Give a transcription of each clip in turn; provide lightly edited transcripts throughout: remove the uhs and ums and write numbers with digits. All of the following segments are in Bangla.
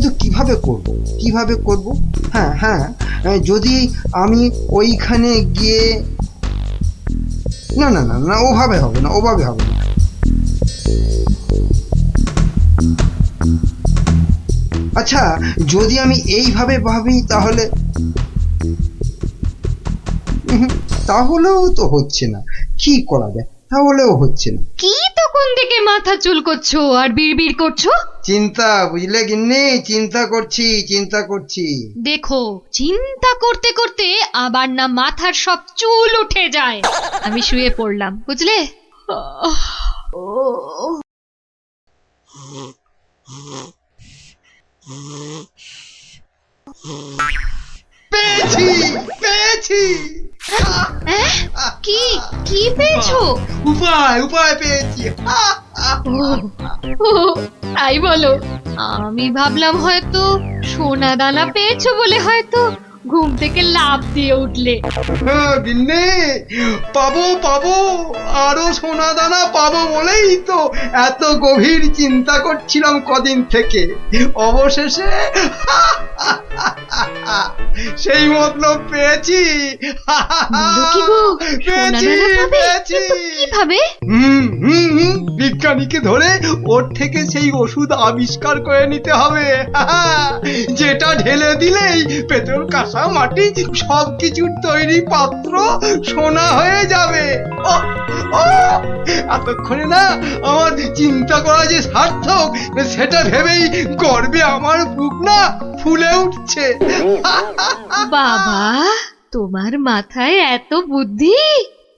কিন্তু কিভাবে করব? হ্যাঁ হ্যাঁ, যদি আমি ওইখানে গিয়ে, না না না না, ওভাবে হবে না। আচ্ছা, যদি আমি এইভাবে ভাবি তাহলে, তাহলেও তো হচ্ছে না। কি করা যায়? তাহলেও হচ্ছে না। কি তখন থেকে মাথা চুলকোচ্ছো আর বিড়বিড় করছো? চিন্তা, বুঝলে গিন্নি, চিন্তা করছি। দেখো, চিন্তা করতে করতে আবার না মাথার সব চুল উঠে যায়। আমি শুয়ে পড়লাম, বুঝলে? পেয়েছি। কি কি পেয়েছো? উপায় পেয়েছি। ও, তাই বলো? আমি ভাবলাম হয়তো সোনা দানা পেয়েছো বলে হয়তো ঘুম থেকে লাফ দিয়ে উঠলে। গিন্নি, পাবো, আরো সোনা দানা পাবো বলেই তো এত গভীর চিন্তা করছিলাম কদিন থেকে। অবশেষে সেই মতলব পেয়েছি। বলো কি গো, সোনা দানা পাবে? কিন্তু কিভাবে? বিজ্ঞানীকে ধরে ওর থেকে সেই ওষুধ আবিষ্কার করে নিতে হবে, যেটা ঢেলে দিলেই পেট্রোল, কাঁসা, মাটি সবকিছুর তৈরি পাত্র সোনা হয়ে যাবে। এতক্ষণে না আমার চিন্তা করা যে সার্থক, সেটা ভেবেই গর্বে আমার বুক না ফুলে উঠছে। বাবা, তোমার মাথায় এত বুদ্ধি!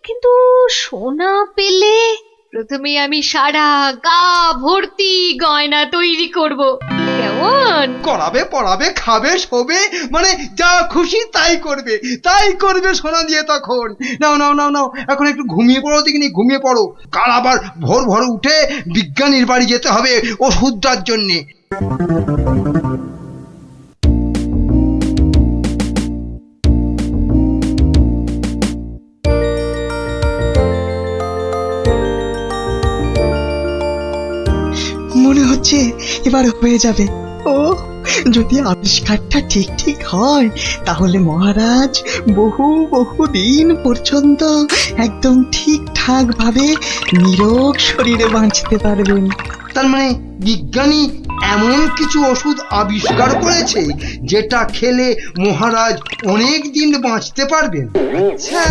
কিন্তু সোনা পেলে প্রথমে আমি সারা গা ভর্তি গয়না তৈরি করব, কেমন? করাবে, পড়াবে, খাবে, শোবে, মানে যা খুশি তাই করবে সোনা দিয়ে। তখন নাও, এখন একটু ঘুমিয়ে পড়ো দেখিনি, ঘুমিয়ে পড়ো। কাল আবার ভোর উঠে বিজ্ঞানীর বাড়ি যেতে হবে ওষুধটার জন্যে। মনে হচ্ছে এবার হয়ে যাবে। ও, যদি আবিষ্কারটা ঠিক হয় তাহলে মহারাজ বহু দিন পর্যন্ত একদম ঠিকঠাক ভাবে নিরোগ শরীরে বাঁচতে পারবেন। তার মানে বিজ্ঞানী এমন কিছু ওষুধ আবিষ্কার করেছে যেটা খেলে মহারাজ অনেক দিন বাঁচতে পারবেন। আচ্ছা,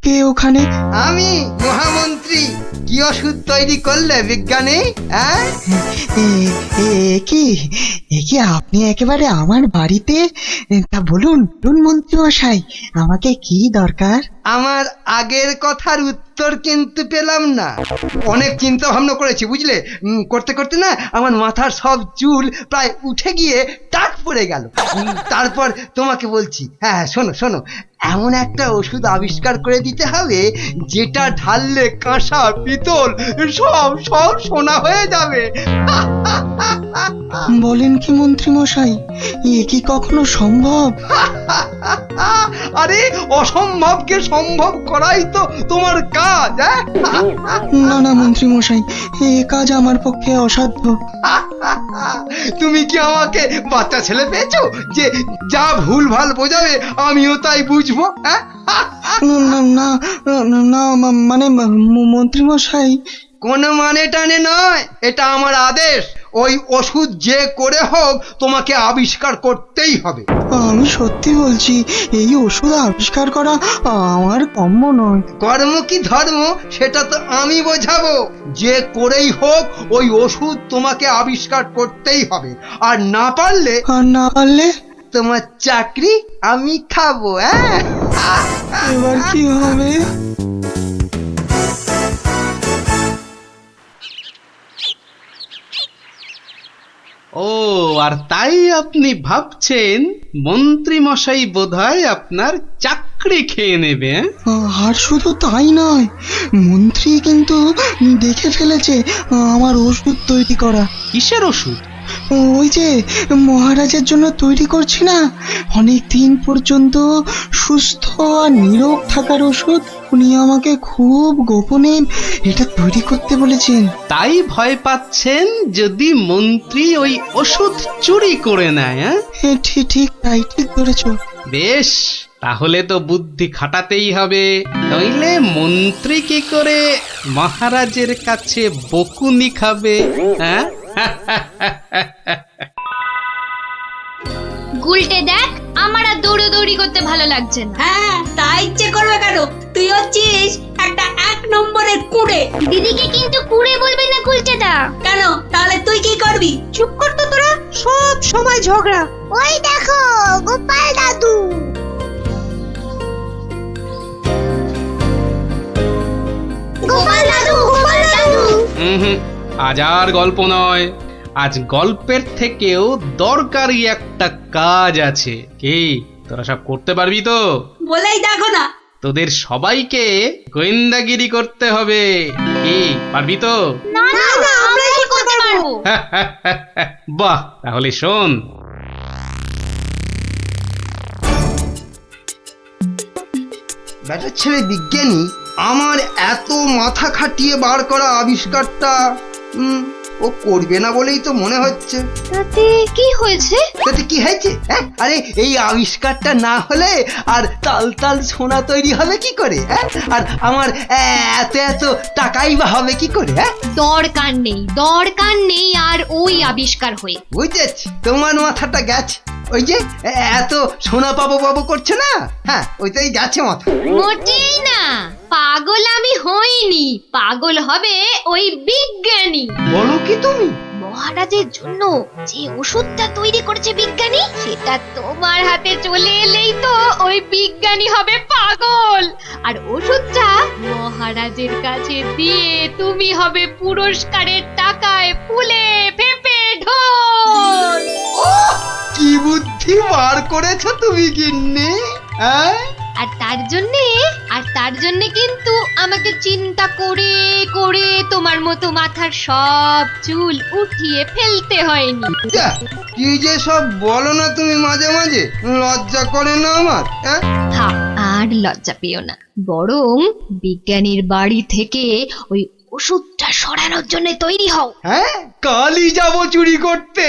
কে ওখানে? আমি মহামন্ত্রী। কি ওষুধ তৈরি করলে বিজ্ঞানী? কি আপনি একেবারে আমার বাড়িতে? তা বলুন মন্ত্রী মশাই, আমাকে কি দরকার? আমার আগের কথার উত্তর কিন্তু পেলাম না। অনেক চিন্তা ভাবনা করেছি, বুঝলে। করতে না আমার মাথার সব চুল প্রায় উঠে গিয়ে টাক পড়ে গেল। তারপর তোমাকে বলছি, হ্যাঁ শোনো, এমন একটা ওষুধ আবিষ্কার করে দিতে হবে যেটা ঢাললে কাঁসা, পিতল সব সোনা হয়ে যাবে। বলেন কি মন্ত্রী মশাই, এ কি কখনো সম্ভব? আরে অসম্ভবকে সম্ভব করাই তো তোমার কাজ। না মন্ত্রী মশাই, এ কাজ আমার পক্ষে অসাধ্য। তুমি কি আমাকে বাচ্চা ছেলে পেয়েছো যে যা ভুলভাল বোঝাবে আমিও তাই বুঝবো? না মানে মন্ত্রী মশাই, কোনো মানে টানে নয়, এটা আমার আদেশ। ওই ওষুধ যে করে হোক তোমাকে আবিষ্কার করতেই হবে। আমি সত্যি বলছি, এই ওষুধ আবিষ্কার করা আমার কম্য নয়। কর্ম কি ধর্ম সেটা তো আমি বোঝাবো। যে করেই হোক ওই ওষুধ তোমাকে আবিষ্কার করতেই হবে। আর না পারলে তোমার চাকরি আমি খাবো। এবার কি হবে? ও, আর তাই আপনি ভাবছেন মন্ত্রী মশাই বোধহয় আপনার চাকরি খেয়ে নেবে? আর শুধু তাই নয়, মন্ত্রী কিন্তু দেখে ফেলেছে আমার ওষুধ তৈরি করা। কিসের ওষুধ? ওই যে মহারাজের জন্য তৈরি করছি না, অনেক দিন পর্যন্ত সুস্থ আর নীরোগ থাকার ওষুধ, উনি আমাকে খুব গোপনে এটা তৈরি করতে বলেছেন। তাই ভয় পাচ্ছেন যদি মন্ত্রী ওই ওষুধ চুরি করে নেয়? হ্যাঁ, ঠিক ঠিক তাই, ঠিক ধরেছো। বেশ, তাহলে তো বুদ্ধি খাটাতেই হবে, নইলে মন্ত্রী কি করে মহারাজের কাছে বকুনি খাবে? হ্যাঁ, গুলটে দেখ, আমার আর দৌড়ি করতে ভালো লাগছে না। হ্যাঁ, তাই ইচ্ছে করবে কেন? তুই হচ্ছিস একটা 1 নম্বরের কুড়ে। দিদিকে কিন্তু কুড়ে বলবি না গুলটেদা। কেন? তাহলে তুই কি করবি? চুপ কর তো তোরা, সব সময় ঝগড়া। ওই দেখো গোপাল দাদু। গোপাল দাদু, গোপাল দাদু। হুম, আজ আর গল্প নয়, আজ গল্পের থেকেও দরকারি একটা কাজ আছে। কি তোরা সব করতে পারবি তো? বলেই দেখো না। তোদের সবাইকে গোয়েন্দাগিরি করতে হবে। কি পারবি তো? না না, আমরা কি করতে পারবো? বাহ, তাহলে শোন। ব্যাটার ছেলে বিজ্ঞানী আমার এত মাথা খাটিয়ে বার করা আবিষ্কারটা ও করবে না বলেই তো মনে হচ্ছে। তাতে কি হয়েছে? তাতে কি হয়েছে? হ্যাঁ, আরে এই আবিষ্কারটা না হলে আর তাল তাল সোনা তৈরি হবে কি করে? হ্যাঁ, আর আমার এত এত টাকাই বা হবে কি করে? হ্যাঁ, দরকার নেই আর ওই আবিষ্কার হয়ে। বুঝেছি, তোমার মাথাটা গেছে। ওই যে এত সোনা পাবো পাবো করছে না, হ্যাঁ ওইটাই গেছে মাথা। মোটেই না, পাগল আমি হইনি, পাগল হবে ওই বিজ্ঞানী। বলো কি তুমি? মহারাজের জন্য যে ওষুধটা তৈরি করেছে বিজ্ঞানী, সেটা তোমার হাতে চলে এলেই তো ওই বিজ্ঞানী হবে পাগল, আর ওষুধটা মহারাজের কাছে দিয়ে তুমি হবে পুরস্কারের টাকায় ফুলে ফেপে ঢোল। কি বুদ্ধি বার করেছো তুমি গিন্নি, হ্যাঁ? আর তার জন্যে কিন্তু আমাকে চিন্তা করে করে তোমার মতো মাথার সব চুল উঠিয়ে ফেলতে হয়নি। যা, কি যে সব বলো না তুমি মাঝে মাঝে, লজ্জা করে না আমার? হ্যাঁ, থাক, আর লজ্জা পেও না, বরং বিজ্ঞানীর বাড়ি থেকে ওই ওষুধটা সরানোর জন্য তৈরি হও। হ্যাঁ, কালই যাবো চুরি করতে।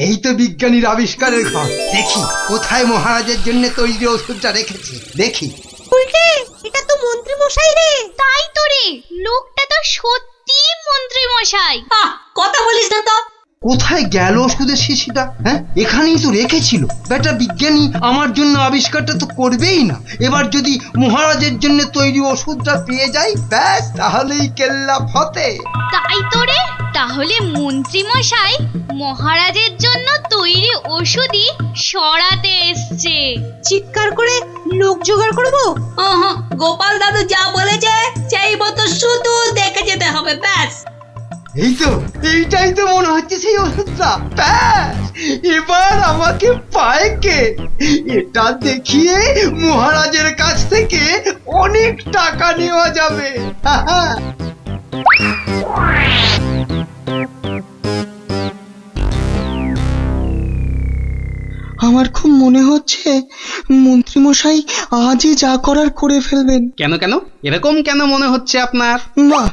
এই তো বিজ্ঞানীর আবিষ্কারের ঘর। দেখি কোথায় মহারাজের জন্য তৈরি ওষুধটা রেখেছি, দেখি। উল্টে, এটা তো মন্ত্রী মশাই রে। তাই তো রে, লোকটা তো সত্যি মন্ত্রী মশাই। কথা বলিস না তো। কোথায় গেল ওষুধের শিশিটা? হ্যাঁ, এখানেই তো রেখেছিল। বেটা বিজ্ঞানী আমার জন্য আবিষ্কারটা তো করবেই না। এবার যদি মহারাজের জন্য তৈরি ওষুধটা পেয়ে যাই, ব্যাস তাহলেই কেল্লা ফতে। তাই তো রে, তাহলে মন্ত্রী মশাই মহারাজের জন্য তৈরি ওষুধই সরাতে এসছে। চিৎকার করে লোক জোগাড় করবো? গোপাল দাদু যা বলেছে সেই মতো শুধু দেখে যেতে হবে, ব্যাস। এইটাই তো মনে হচ্ছে সেই ওষুধটা। ব্যাস, এবার আমাকে পায় কে? এটা দেখিয়ে মহারাজের কাছ থেকে অনেক টাকা নেওয়া যাবে। আমার খুব মনে হচ্ছে মন্ত্রীমশাই আজই যা করার করে ফেলবেন। কেন কেন এরকম কেন মনে হচ্ছে আপনার? না,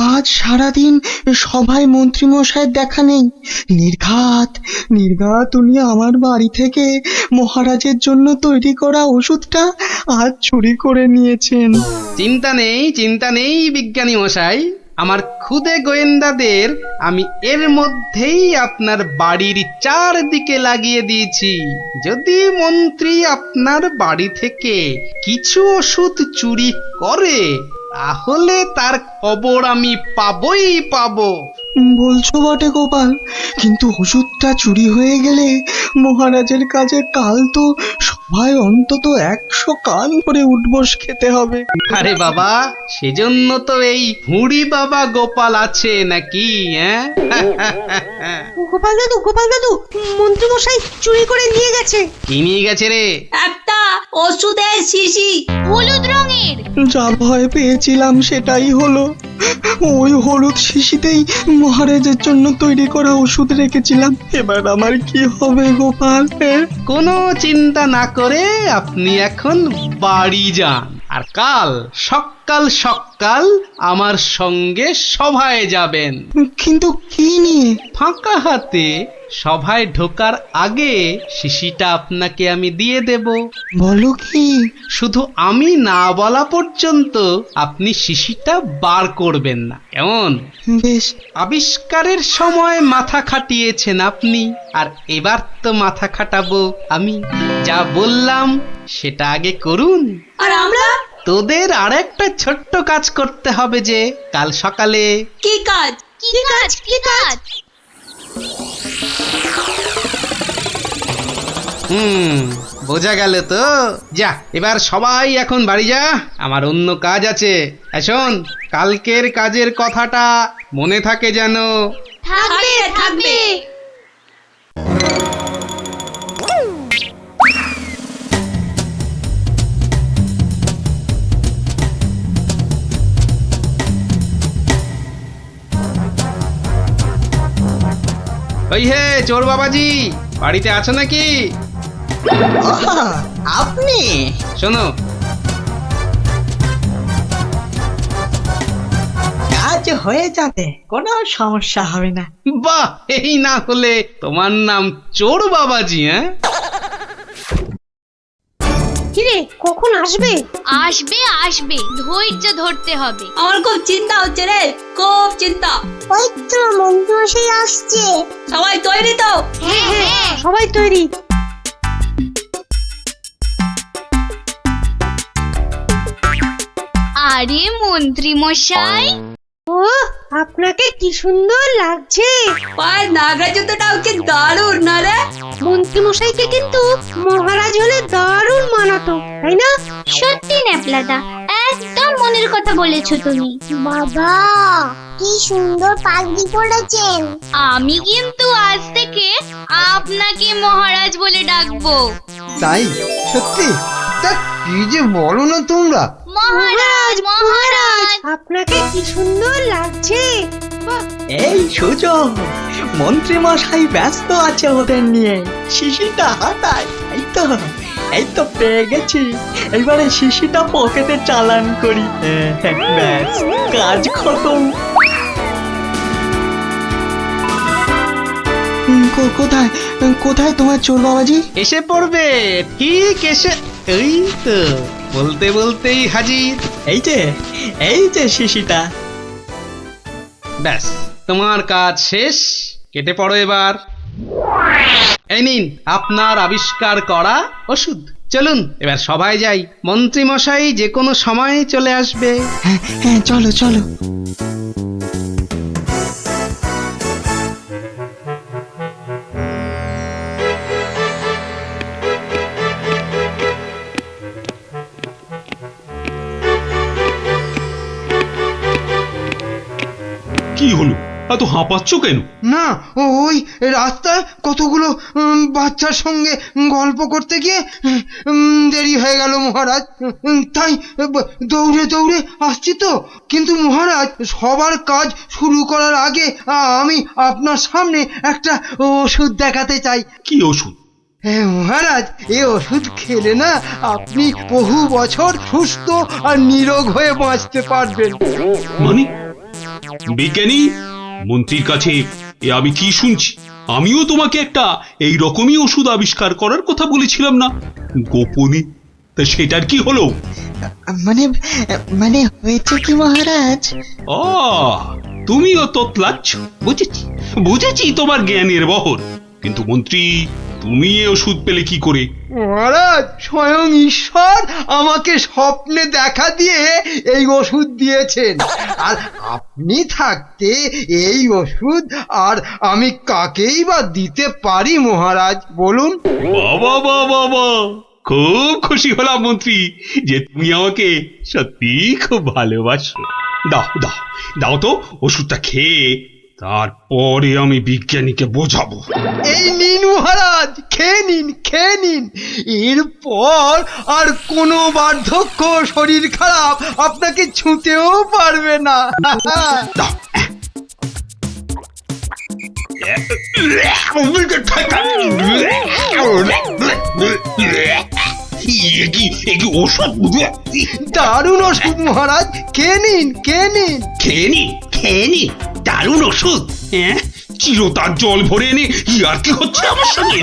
আজ সারাদিন সভায় মন্ত্রীমশাইয়ের দেখা নেই। নির্ঘাত উনি আমার বাড়ি থেকে মহারাজের জন্য তৈরি করা ওষুধটা আজ চুরি করে নিয়েছেন। চিন্তা নেই বিজ্ঞানী মশাই, আমার খুদে গোয়েন্দাদের আমি এর মধ্যেই আপনার বাড়ির চারদিকে লাগিয়ে দিয়েছি। যদি মন্ত্রী আপনার বাড়ি থেকে কিছু ওষুধ চুরি করে, তাহলে তার খবর আমি পাবই পাবো। বলছো বটে গোপাল, কিন্তু ওষুধটা চুরি হয়ে গেলে মহারাজের কাছে কাল তো সভায় অন্তত 100 কান করে উঠবস খেতে হবে। আরে বাবা, সেজন্য তো এই হুড়ি বাবা গোপাল আছে নাকি, হ্যাঁ? গোপাল দাদু মন্ত্রী মশাই চুরি করে নিয়ে গেছে। কি নিয়ে গেছে রে? একটা ওষুধের শিশি। হলুদ রঙের। যা ভয় পেয়েছিলাম সেটাই হলো। ওই হলুদ শিশিতেই মহারাজের জন্য তৈরি করা ওষুধ রেখেছিলাম। এবার আমার কি হবে গোপাল? কোনো চিন্তা না করে আপনি এখন বাড়ি যান, আর কাল সকাল সকাল আমার সঙ্গে সভায় যাবেন। কিন্তু কি নিয়ে? ফাঁকা হাতে সভায় ঢোকার আগে শিশিটা আপনাকে আমি দিয়ে দেব। বলো কি? শুধু আমি না বলা পর্যন্ত আপনি শিশিটা বার করবেন না, কেমন? বেশ। আবিষ্কারের সময় মাথা খাটিয়েছেন আপনি, আর এবার তো মাথা খাটাবো আমি। যা বললাম সেটা আগে করুন। আর আমরা? তোদের আর একটা ছোট্ট কাজ করতে হবে যে কাল সকালে। কি কাজ? কি কাজ? কি কাজ? বোঝা গেল তো? যা, এবার সবাই এখন বাড়ি যা, আমার অন্য কাজ আছে। শোন, কালকের কাজের কথাটা মনে থাকে যেন। থাকবে থাকবে। ওই হে চোর বাবাজি, বাড়িতে আছো নাকি? আপনি? শোনো, কাজ হয়ে যাবে, কোনো সমস্যা হবে না। বাহ, এই না হলে তোমার নাম চোর বাবাজি? হ্যাঁ, কিরে কখন আসবে? আসবে আসবে, ধৈর্য ধরতে হবে। আমার খুব চিন্তা হচ্ছে রে, খুব চিন্তা। ওই তো মন্ত্রী মশাই আসছে। সবাই তৈরি তো? হ্যাঁ হ্যাঁ। সবাই তৈরি। আরে মন্ত্রী মশাই, ও আপনাকে কি সুন্দর লাগছে। পায়ের নাগরা জুতোটাও কি দারুণ না রে? মন্ত্রী মশাইকে কিন্তু মহারাজ হলে দারুণ মানাতো, তাই না? সত্যি ন্যাপলাদা, একদম মনের কথা বলেছো তুমি। বাবা কি সুন্দর পাগড়ি পরেছেন। আমি কিন্তু আজ থেকে আপনাকে মহারাজ বলে ডাকবো। তাই? সত্যি? তা কি যে বলো না তোমরা। মহারাজ মহারাজ। আপনাকে কি সুন্দর লাগছে। বাহ, এই সুযোগ, মন্ত্রী মশাই ব্যস্ত আছে ওদের নিয়ে। শিশিটা হাতায়। এই তো পেয়ে গেছি। এবারে শিশিটা পকেটে চালান করি। ব্যাস, কাজ খতম। কোথায় কোথায় তোমার চোর বাবাজি? এসে পড়বে, ঠিক এসে। এই তো বলতে বলতেই হাজির। এই যে শিশিটা। ব্যাস, তোমার কাজ শেষ, কেটে পড়ো এবার। এই নিন আপনার আবিষ্কার করা ওষুধ। চলুন এবার সবাই যাই, মন্ত্রী মশাই যে কোনো সময় চলে আসবে। হ্যাঁ চলো চলো। কি হলো, এত হাঁপাচ্ছ কেন? না, ওই রাস্তায় কতগুলো বাচ্চার সঙ্গে গল্প করতে গিয়ে দেরি হয়ে গেল মহারাজ। তাই দৌড়ে দৌড়ে আসছি তো। কিন্তু মহারাজ, সবার কাজ শুরু করার আগে আমি আপনার সামনে একটা ওষুধ দেখাতে চাই। কি ওষুধ? হ্যাঁ মহারাজ, এই ওষুধ খেলে না আপনি বহু বছর সুস্থ আর নিরোগ হয়ে বাঁচতে পারবেন। মানে বিজ্ঞানী মন্ত্রীর কাছে এ আমি কি শুনছি? আমিও তোমাকে একটা এই রকমই ওষুধ আবিষ্কার করার কথা বলেছিলাম না গোপনে? তা সেটার কি হলো? মানে হয়েছে কি মহারাজ? তুমিও তোতলাচ্ছ, বুঝেছি তোমার জ্ঞানের বহর। কিন্তু মন্ত্রী, তুমি এ ওষুধ পেলে কি করে? মহারাজ, স্বয়ং ঈশ্বর আমাকে স্বপ্নে দেখা দিয়ে এই ওষুধ দিয়েছেন। আর আপনি থাকতে এই ওষুধ আর আমি কাকেই বা দিতে পারি মহারাজ, বলুন? বাবা বাবা বাবা, খুব খুশি হলাম মন্ত্রী যে তুমি আমাকে সত্যি খুব ভালোবাসো। দাও দাও দাও তো ওষুধটা খেয়ে তারপরে আমি বিজ্ঞানীকে বোঝাবো। এই নিন মহারাজ, খেয়ে নিন, খেয়ে নিন। এরপর আর কোনো বার্ধক্য শরীর খারাপ আপনাকে ছুঁতেও পারবে না। দাও। এ কি ওষুধ? দারুণ ওষুধ মহারাজ, খেয়ে নিন, খেয়ে নিন। খেয়ে নি দারুণ ওষুধ। হ্যাঁ, চিরতার জল ভরে এনে আর কি হচ্ছে আমার সঙ্গে?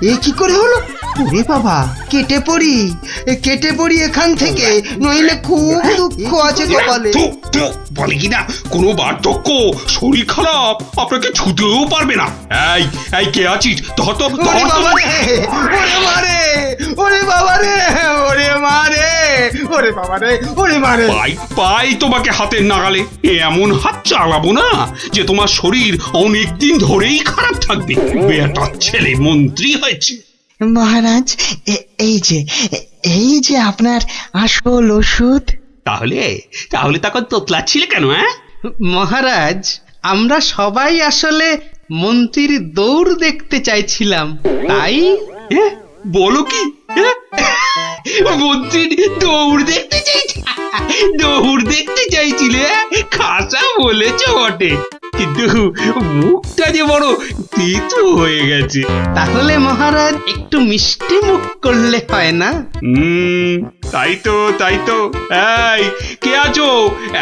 এ কি করে হলো? ওরে বাবা, কেটে পড়ি, কেটে পড়ি এখান থেকে, নইলে খুব দুঃখ আছে কপালে। বলে কিনা কোনো বার্ধক্য শরীর খারাপ আপনাকে ছুতেও পারবে না। এই এই কে আছিস? ধর তো, ওরে বাবা রে, ওরে মারে, ওরে বাবা রে, ওরে মারে, ওরে বাবা রে, ওরে মারে। পাই তোমাকে হাতের নাগালে। এমন হাত চালাবো না যে তোমার শরীর অনেক দিন ধরেই খারাপ থাকবে। বেটার ছেলে মন্ত্রী হয়েছে। মহারাজ, এই যে আপনার আসল ওষুধ। তাহলে তাহলে তখন তোতলাচ্ছিলে কেন? হ্যাঁ মহারাজ, আমরা সবাই আসলে মন্ত্রীর দৌড় দেখতে চাইছিলাম, তাই। হ্যাঁ, বলো কি? মন্ত্রীর দৌড় দেখতে চাইছি? দৌড় দেখতে চাইছিলে? খাসা বলেছ বটে, কিন্তু মুখটা যে বড় তেতো হয়ে গেছে। তাহলে মহারাজ একটু মিষ্টি মুখ করলে হয় না? তাই তো তাই তো। এই কে আছো?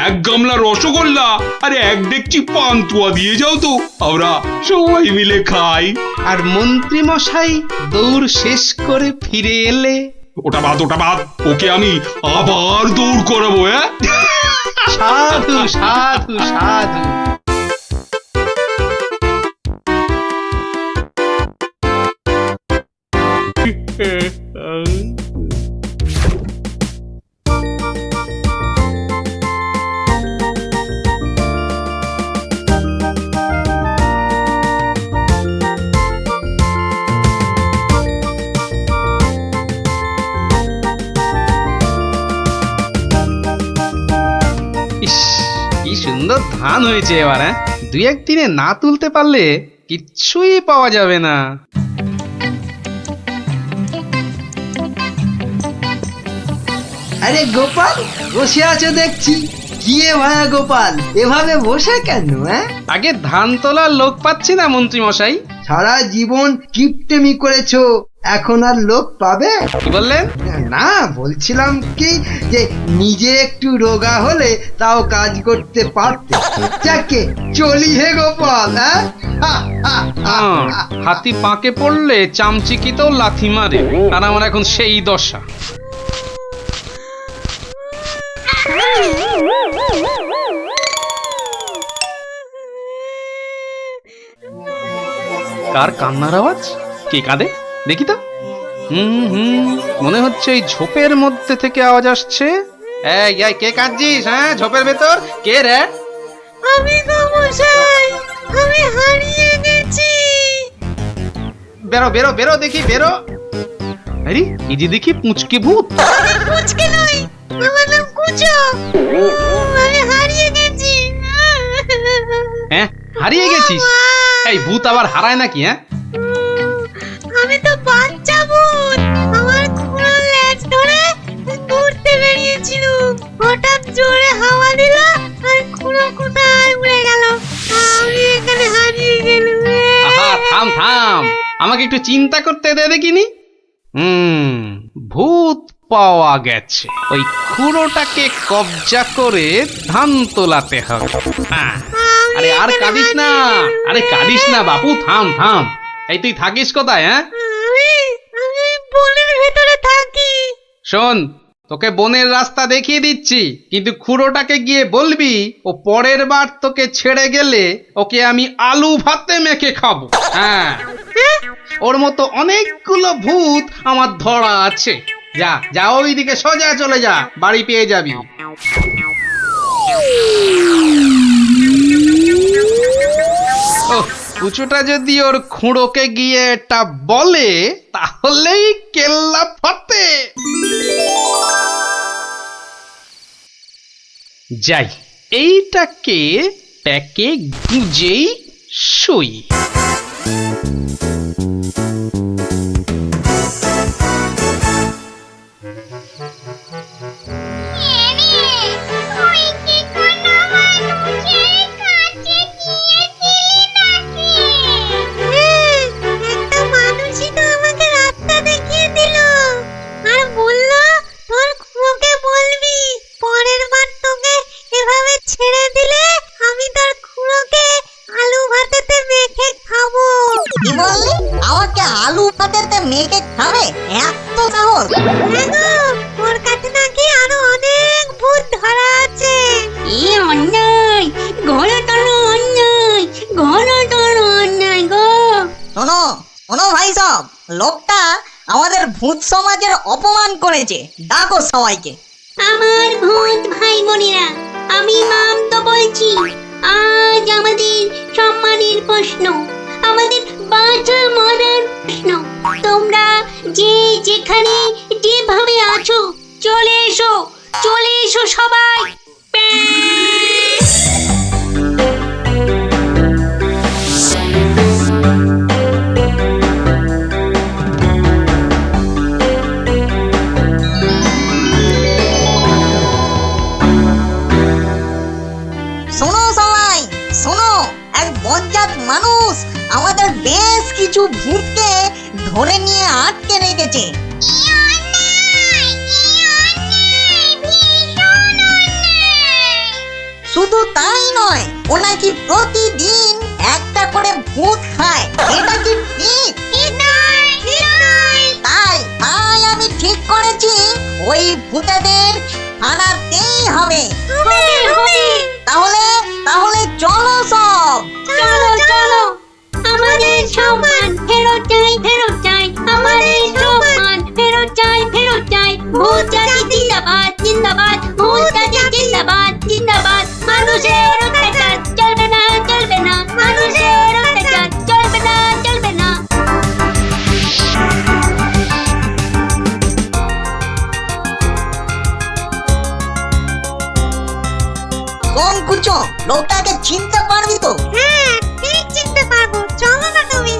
এক গামলা রসগোল্লা আর এক ডেকচি পান্তুয়া দিয়ে যাও তো, আমরা সবাই মিলে খাই। আর মন্ত্রী মশাই দৌড় শেষ করে ফিরে এলে? ওটা বাদ, ওকে আমি আবার দৌড় করাবো। হ্যাঁ, সাধু সাধু সাধু। ইস, কি সুন্দর ধান হয়েছে এবার। হ্যাঁ, দুই একদিনে না তুলতে পারলে কিচ্ছুই পাওয়া যাবে না। আরে গোপাল, বসে আছো দেখছি। কি ভায়া গোপাল, এভাবে বসে কেন? হ্যাঁ, আগে ধান তোলার লোক পাচ্ছি না মন্ত্রী মশাই। সারা জীবন কিপটেমি করেছো, এখন আর লোক পাবে? কি বললেন? না, বলছিলাম কি যে নিজে একটু রোগা হলে তাও কাজ করতে পারতে। যাকে চলি হে গোপাল। হাতি পাকে পড়লে চামচিকিতেও লাথি মারে, আর আমার এখন সেই দশা। কার কান্নার আওয়াজ? কে কাঁদে দেখি তো। মনে হচ্ছে এই ঝোপের মধ্যে থেকে আওয়াজ আসছে। এই কে কাঁদছিস? হ্যাঁ, ঝোপের ভেতর কে রে? আমি তো মশাই, আমি হারিয়ে গেছি। বেরো বেরো বেরো দেখি, বেরো। আরে এই যে দেখি পুঁচকে ভূত। মুচকে নই, আমার নাম কুচো। আমি হারিয়ে গেছি। হ্যাঁ, হারিয়ে গেছিস? এই ভূত আবার হারায় নাকি? হ্যাঁ, আমি তো বাচ্চা ভূত। আমার খুঁড়ো লেজ ধরে ঘুরতে বেরিয়েছিল, হঠাৎ জোরে হাওয়া দিল আর খুঁড়ো কোথায় উড়ে গেল। আমি এখানে হারিয়ে গেলাম। আহা, থাম থাম, আমাকে একটু চিন্তা করতে দে দেখিনি। ভূত পাওয়া গেছে। ওই খুঁড়োটাকে কবজা করে ধান তোলাতে হবে। হ্যাঁ, আরে আর কাঁদিস না, আরে কাঁদিস না বাপু, থাম থাম। এই তুই থাকিস কোথায়? হ্যাঁ, আমি বনের ভেতরে থাকি। শোন, তোকে বনের রাস্তা দেখিয়ে দিচ্ছি, কিন্তু খুঁড়োটাকে গিয়ে বলবি ও পরের বার তোকে ছেড়ে গেলে ওকে আমি আলু ভাতে মেখে খাবো। হ্যাঁ, ওর মতো অনেকগুলো ভূত আমার ধরা আছে। যা যা, ওইদিকে সোজা চলে যা, বাড়ি পেয়ে যাবি। ও কুচোটা যদি ওর খুঁড়োকে গিয়ে এটা বলে তাহলেই কেল্লা ফতে। যাই, এইটাকে প্যাকে গুঁজেই সই। একটা মানুষই তো আমাকে রাস্তা দেখিয়ে দিল আর বলল তোর খুঁড়োকে বলবি পরের বার তোকে এভাবে ছেড়ে দিলে আমি তোর খুঁড়োকে আলু ভাতেতে মেখে খাবো। কি বললি? আমাকে আলু ভাতেতে মেখে খাবে? এত সাহস? হ্যাঁ গো, ওর কাছে নাকি আরো অনেক ভূত ধরা আছে। এ অন্যায়, ঘোরতর অন্যায়, ঘোরতর অন্যায় গো। শোনো শোনো ভাই সব, লোকটা আমাদের ভূত সমাজের অপমান করেছে। ডাকো সবাইকে। আমার ভূত ভাই বোনেরা, আমি মাম তো বলছি, আজ আমাদের সম্মানের প্রশ্ন, আমাদের বাঁচা মরার প্রশ্ন। তোমরা যে যেখানে যেভাবে আছো চলে এসো, চলে এসো সবাই। শোনো সবাই শোনো, এক বজ্জাত মানুষ আমাদের বেশ কিছু ভূতকে ধরে নিয়ে আটকে রেখেছে। শুধু তাই নয়, ও নাকি প্রতিদিন একটা করে ভূত খায়। এটা কি ঠিক? তাই তাই আমি ঠিক করেছি ওই ভূতেদের আনাতেই হবে। তাহলে তাহলে চলো সব। চলো চলো, আমাদের সম্মান ফেরত চাই, ফেরত চাই, আমাদের সম্মান ফেরত চাই, ফেরত চাই। ভূত জাতি জিন্দাবাদ, জিন্দাবাদ, ভূত জাতি জিন্দাবাদ, জিন্দাবাদ। মানুষের অত্যাচার চলবে না, চলবে না, মানুষের অত্যাচার চলবে না, চলবে না। কোন কুচো, লোকটাকে চিনতে পারবি তো? হ্যাঁ, ঠিক চিনতে পারবো, চলো না তুমি।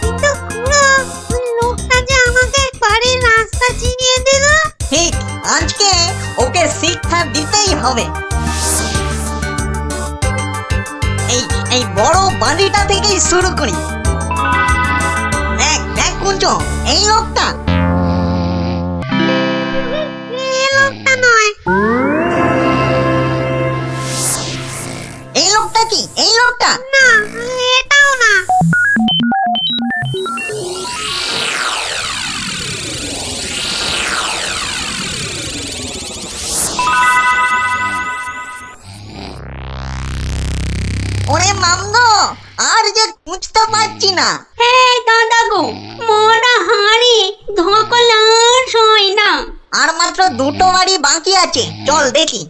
কিন্তু খুড়ো, ওই লোকটা যে আমাকে বাড়ির রাস্তা চিনিয়ে দিল। ঠিক, আজকে ওকে শিক্ষা দিতেই হবে। এই এই বড় বাড়িটা থেকেই শুরু করি। দেখ দেখ কুঞ্চো, এই লোকটা। এই লোকটা নয়। এই লোকটা কি? এই লোকটা? না, এটাও না। ওরে মামগো, আর যে খুঁজতে পারছি না। হ্যাঁ দাদা গো, মরা হাড়ে ধকল আর সয় না। আর মাত্র দুটো বাড়ি বাকি আছে, চল দেখি।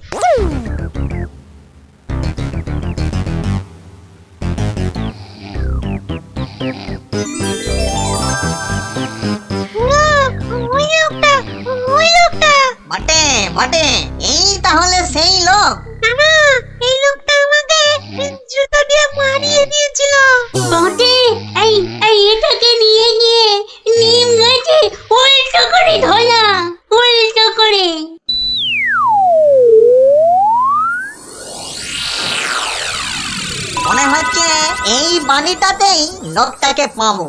খুড়ো, ওই লোকটা, ওই লোকটা। বটে বটে, এই তাহলে সেই লোক। না, এই লোকটা আমাকে জুতো দিয়ে মারিয়ে দিয়েছিল। বটে, এই এই এটাকে নিয়ে গিয়ে নিম গাছে উল্টো করে ধরা, উল্টো করে। মনে হচ্ছে এই বাড়িটাতেই লোকটাকে পাবো।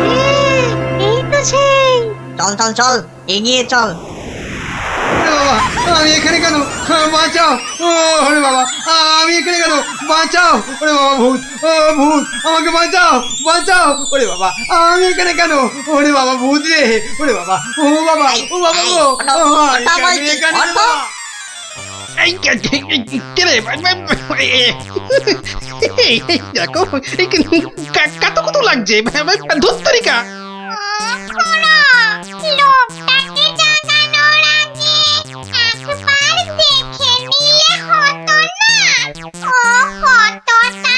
হ্যাঁ, এই তো সেই। চল চল চল, এগিয়ে চল। ওরে বাবা, আমি এখানে কেন? বাঁচাও! ওরে বাবা, আমি এখানে কেন? বাঁচাও! ওরে বাবা, ভূত! ও ভূত, আমাকে বাঁচাও, বাঁচাও! ওরে বাবা, আমি এখানে কেন? ওরে বাবা, ভূত রে! ওরে বাবা, ও বাবা, ও বাবা গো! আমি এখানে কেন? এই কে রে? দেখো, কত কত লাগছে ধুত্তরিকা। লোকটাকে জাগানোর আগে একবার দেখে নিলে হতো না? ও কতটা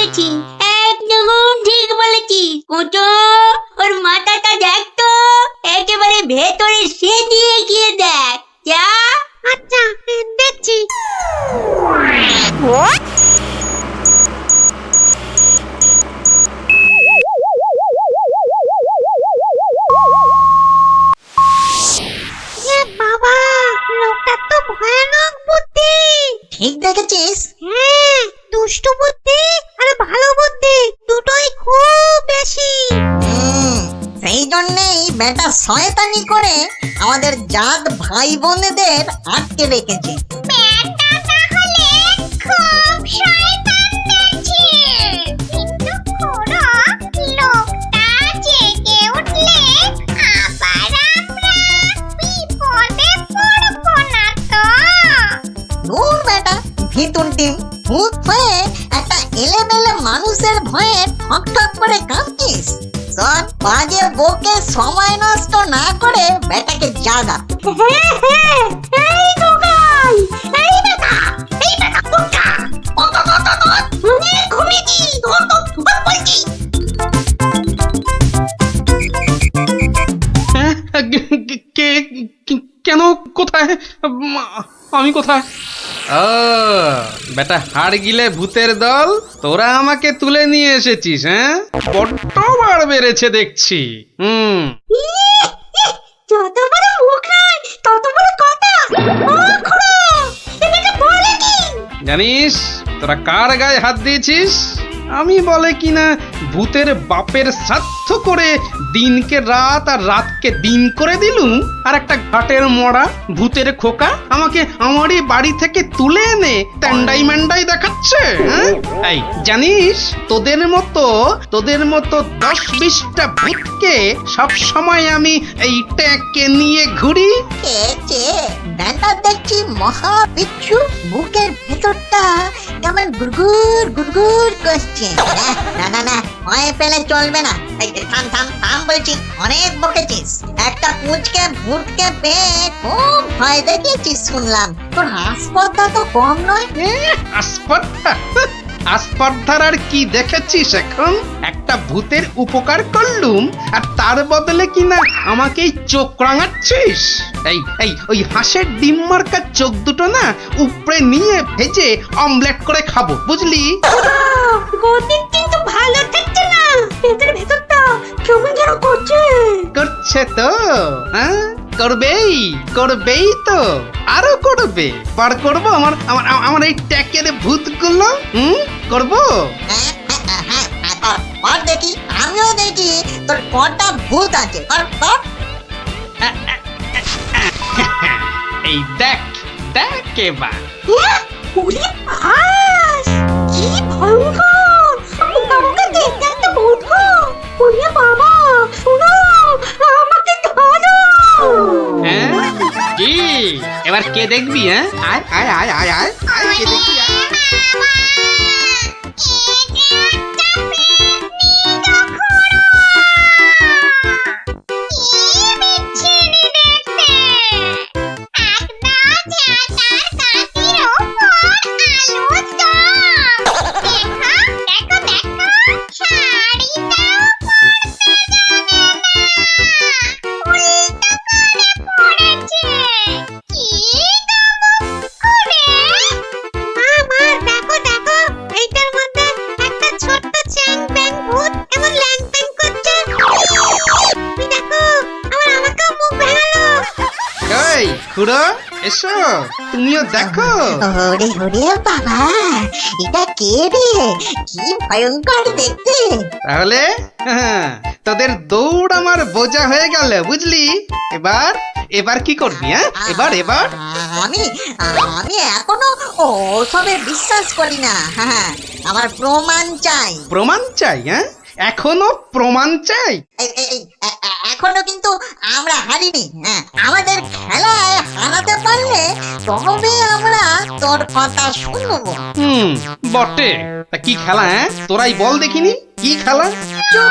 বলেছি, একদম ঠিক বলেছি। কুটো, ওর মাথাটা দেখ তো, একেবারে ভেতরে সেদিয়ে গিয়ে দেখ। যা। আচ্ছা, দেখছি। এ বাবা, লোকটার তো ভয়ানক বুদ্ধি। ঠিক দেখেছিস? হ্যাঁ, দুষ্টু বুদ্ধি আর ভালো বুদ্ধি দুটোই খুব বেশি। সেই জন্যেই বেটা শয়তানি করে আমাদের জাত ভাই বোনেদের আটকে রেখেছে। ব্যাটা তাহলে খুব শয়তান দেখছি। কিন্তু খুড়ো, লোকটা জেগে উঠলে আবার আমরা বিপদে পড়বো না তো? দূর বেটা, ভিতুর ডিম, ভূত হয়ে একটা এলেমেলে মানুষের ভয়ে ঠক ঠক করে কাঁপছিস। শোন, বাজে বকে সময় নষ্ট না করে বেটাকে জাগা। হ্যাঁ হ্যাঁ, এই গোগাই, এই বেটা, কোনটা? ঘুমিয়েছি, বলছি। হ্যাঁ? কেন? কোথায়? আমি কোথায়? ও বেটা, হাড় গিলে ভূতের দল, তোরা আমাকে তুলে নিয়ে এসেছিস। হ্যাঁ, বড্ড বার বেড়েছে দেখছি। যত বড় মুখ নয়, তত বড় কথা। ও খুড়ো, এটা বলে কি? জানিস তোরা কার গায়ে হাত দিয়েছিস? আমি বলে কিনা ভূতের বাপের শ্রাদ্ধ করে দিনকে রাত আর রাতকে দিন করে দিলুম, আর একটা ঘাটের মরা ভূতের খোকা আমাকে আমারই বাড়ি থেকে তুলে এনে ট্যান্ডাই ম্যান্ডাই দেখাচ্ছে। হ্যাঁ? এই জানিস, তোদের মতো 10-20টা ভূতকে সব সময় আমি এই ট্যাঁকে নিয়ে ঘুরি। কে বেটা দেখছি মহা বিচ্ছু, বুকের ভেতরটা কেমন গুড়গুড় গুড়গুড় করছে। না, ভয় পেলে চলবে না। এই থাম বলছি, অনেক বকেছিস। একটা পুচকে ভূতকে পেয়ে খুব ভয় দেখিয়েছিস শুনলাম। তোর হাসপাতা তো কম নয়। আসপর্ধার আর কি দেখেছিস এখন? একটা ভূতের উপকার করলুম আর তার বদলে কিনা আমাকেই চোখ রাঙাচ্ছিস। এই ওই হাঁসের ডিম মার্কার চোখ দুটো না উপরে নিয়ে ভেজে অমলেট করে খাবো, বুঝলি? গতিক কিন্তু ভালো থাকছে না, পেটের ভেতরটা কেমন যেন করছে তো। হ্যাঁ, করবেই তো, আরো করবে। পার করবো আমার এই ট্যাকের ভূতগুলো। করবো। আর দেখি, আমিও দেখি তোর কটা ভূত আছে। এই দেখ এবার। ওরে বাস, কি ভয়ঙ্কর! আমাকে দেখতে একটা ভূত গো! ওরে বাবা, শোনো, আমাকে ধরো! হ্যাঁ, কি এবার কে দেখবি? হ্যাঁ, আয় কে দেখবি? আয়। খুড়ো, এসো, তুমিও দেখো। ওরে বাবা, এটা কে রে? কি ভয়ঙ্কর দেখতে। তাহলে তোদের দৌড় আমার বোঝা হয়ে গেল, বুঝলি? এবার কি করবি? হ্যাঁ, এবার আমি এখনো ওসবে বিশ্বাস করি না। হ্যাঁ, আমার প্রমাণ চাই। প্রমাণ চাই? হ্যাঁ, এখনো প্রমাণ চাই? এখনো কিন্তু আমরা হারিনি। হ্যাঁ, আমাদের খেলায় হারাতে পারলে তবে আমরা তোর কথা শুনবো। বটে। তা কি খেলা? হ্যাঁ, তোরাই বল দেখিনি, কি খেলা? চুপ